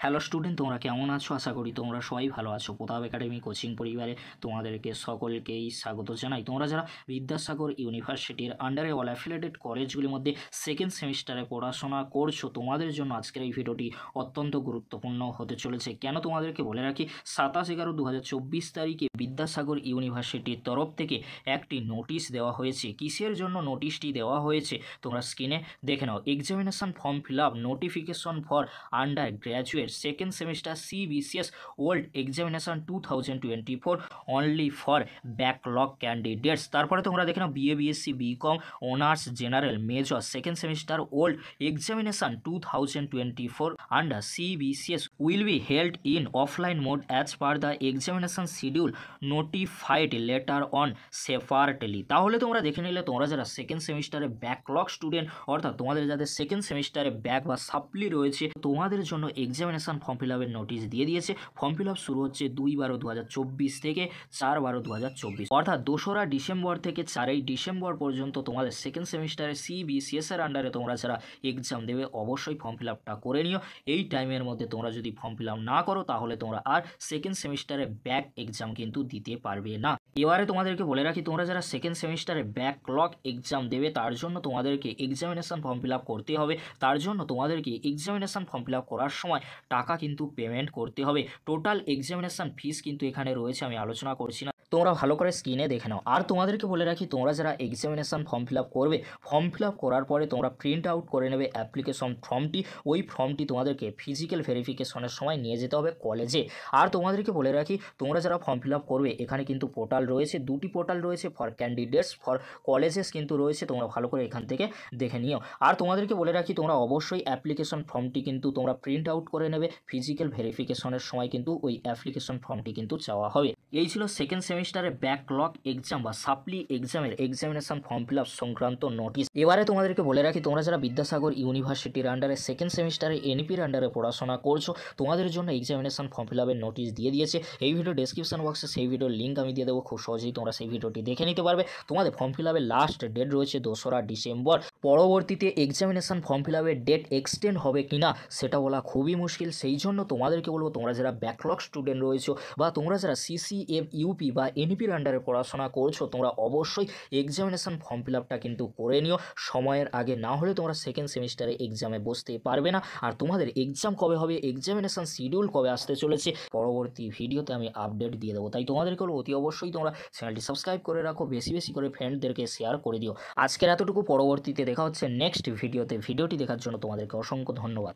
Hello student, তোমরা কেমন আছো? আশা করি তোমরা সবাই ভালো আছো। প্রতাপ একাডেমি কোচিং পরিবারে তোমাদেরকে সকলকেই স্বাগত জানাই। তোমরা যারা বিদ্যাসাগর ইউনিভার্সিটির আন্ডারে অল অ্যাফিলিয়েটেড কলেজগুলির মধ্যে সেকেন্ড সেমিস্টারে পড়াশোনা করছো, তোমাদের জন্য আজকের এই ভিডিওটি অত্যন্ত গুরুত্বপূর্ণ হতে চলেছে। কেন তোমাদেরকে বলে রাখি, 27/11/2024 তারিখে বিদ্যাসাগর ইউনিভার্সিটির তরফ থেকে একটি নোটিশ দেওয়া হয়েছে। কিসের জন্য নোটিশটি দেওয়া হয়েছে তোমরা স্ক্রিনে দেখে নাও। Examination form fill up notification for undergraduate second semester CBCS old examination 2024 only for backlog candidates. তারপরে তোমরা দেখে নাও BA BSc BCom honours general major second semester old examination 2024 under CBCS will be held in offline mode as per the examination schedule notified letter on separately. তাহলে তোমরা দেখে নিলে, তোমরা যারা সেকেন্ড সেমিস্টারে ব্যাকলগ স্টুডেন্ট, অর্থাৎ তোমাদের যাদের সেকেন্ড সেমিস্টারে ব্যাক বা সাপ্লি রয়েছে, তোমাদের জন্য এক্সামিনেশন ফর্ম ফিল আপের নোটিশ দিয়ে দিয়েছে। ফর্ম ফিল আপ শুরু হচ্ছে 2/12/2024 থেকে 4/12/2024, অর্থাৎ 2রা ডিসেম্বর থেকে 4ই ডিসেম্বর পর্যন্ত তোমাদের সেকেন্ড সেমিস্টারে CBCS এর আন্ডারে তোমরা যারা এক্সাম দেবে, অবশ্যই ফর্ম ফিল আপটা করে নিও। এই টাইমের মধ্যে তোমরা যদি ফর্ম ফিল আপ না করো, তাহলে তোমরা আর সেকেন্ড সেমিস্টারে ব্যাক এক্সাম কিন্তু দিতে পারবে না। এবারে তোমাদেরকে বলে রাখি, তোমরা যারা সেকেন্ড সেমিস্টারে ব্যাকলগ এক্সাম দেবে, তার জন্য তোমাদেরকে এক্সামিনেশন ফর্ম ফিল আপ করতে হবে। তার জন্য তোমাদেরকে এক্সামিনেশন ফর্ম ফিল আপ করার সময় টাকা কিন্তু পেমেন্ট করতে হবে। টোটাল এক্সামিনেশন ফিস কিন্তু এখানে রয়েছে, আমি আলোচনা করছি না, তোমরা ভালো করে স্ক্রিনে দেখে নাও। আর তোমাদেরকে বলে রাখি, তোমরা যারা এক্সামিনেশন ফর্ম ফিল আপ করবে, ফর্ম ফিল আপ করার পরে তোমরা প্রিন্ট আউট করে নেবে অ্যাপ্লিকেশন ফর্মটি। ওই ফর্মটি তোমাদেরকে ফিজিক্যাল ভেরিফিকেশনের সময় নিয়ে যেতে হবে কলেজে। আর তোমাদেরকে বলে রাখি, তোমরা যারা ফর্ম ফিল আপ করবে, এখানে কিন্তু পোর্টাল রয়েছে, দুটি পোর্টাল রয়েছে, ফর ক্যান্ডিডেটস, ফর কলেজেস কিন্তু রয়েছে, তোমরা ভালো করে এখান থেকে দেখে নিও। আর তোমাদেরকে বলে রাখি, তোমরা অবশ্যই অ্যাপ্লিকেশন ফর্মটি কিন্তু তোমরা প্রিন্ট আউট করে নেবে। ফিজিক্যাল ভেরিফিকেশনের সময় কিন্তু ওই অ্যাপ্লিকেশন ফর্মটি কিন্তু চাওয়া হবে। এই ছিল সেকেন্ড সেমিস্টারে ব্যাকলগ এক্সাম বা সাপ্লি এক্সামের এক্সামিনেশন ফর্ম ফিল আপ সংক্রান্ত নোটিশ। এবারে তোমাদেরকে বলে রাখি, তোমরা যারা বিদ্যাসাগর ইউনিভার্সিটির আন্ডারে সেকেন্ড সেমিস্টারে NEPর আন্ডারে পড়াশোনা করছো, তোমাদের জন্য এক্সামিনেশন ফর্ম ফিল আপের নোটিশ দিয়ে দিয়েছে। এই ভিডিও ডেসক্রিপশন বক্সে সেই ভিডিওর লিঙ্ক আমি দিয়ে দেবো, খুব সহজেই তোমরা সেই ভিডিওটি দেখে নিতে পারবে। তোমাদের ফর্ম ফিল আপের লাস্ট ডেট রয়েছে 2রা ডিসেম্বর। পরবর্তীতে এক্সামিনেশন ফর্ম ফিল আপের ডেট এক্সটেন্ড হবে কিনা সেটা বলা খুবই মুশকিল। সেই জন্য তোমাদেরকে বলবো, তোমরা যারা ব্যাকলগ স্টুডেন্ট রয়েছো বা তোমরা যারা CCF UP বা NEPর আন্ডারে পড়াশোনা করছো, তোমরা অবশ্যই এক্সামিনেশন ফর্ম ফিল আপটা কিন্তু করে নিও সময়ের আগে, না হলে তোমরা সেকেন্ড সেমিস্টারে এক্সামে বসতে পারবে না। আর তোমাদের এক্সাম কবে হবে, এক্সামিনেশন শিডিউল কবে আসতে চলেছে, পরবর্তী ভিডিওতে আমি আপডেট দিয়ে দেবো। তাই তোমাদেরকে বলবো, অতি অবশ্যই তোমরা চ্যানেলটি সাবস্ক্রাইব করে রাখো, বেশি বেশি করে ফ্রেন্ডদেরকে শেয়ার করে দিও। আজকের এতটুকু, পরবর্তীতে দেখা হচ্ছে নেক্সট ভিডিওতে। ভিডিওটি দেখার জন্য তোমাদেরকে অসংখ্য ধন্যবাদ।